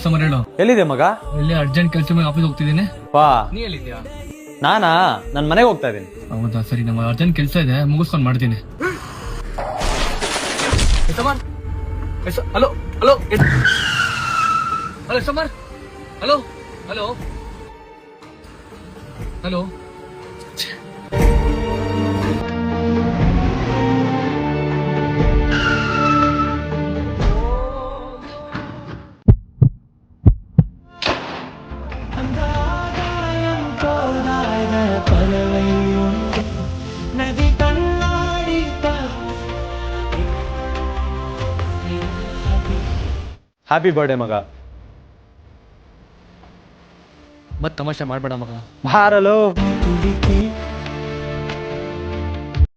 Summer ಹೇಳು. ಎಲ್ಲಿದೆ ಮಗ? ಇಲ್ಲಿ ಅರ್ಜೆಂಟ್ ಕೆಲಸ ಮೇಲೆ ಆಫೀಸ್ ಹೋಗ್ತಿದ್ದೀನಿ. ವಾ, ನೀ ಎಲ್ಲಿದ್ಯಾ? ನಾನಾ ನನ್ ಮನೆಗೆ ಹೋಗ್ತಾ ಇದ್ದೀನಿ. ಹೌದಾ, ಸರಿ. ನಮ್ಮ ಅರ್ಜೆಂಟ್ ಕೆಲಸ ಇದೆ, ಮುಗಿಸ್ಕೊಂಡು ಮಾಡ್ತೀನಿ. Hello hello hello Samar, hello hello hello. Happy birthday ಮಗ. ಮತ್ ತಮಾಷೆ ಮಾಡ್ಬೇಡ ಮಗ. ಬಾರಲೋ.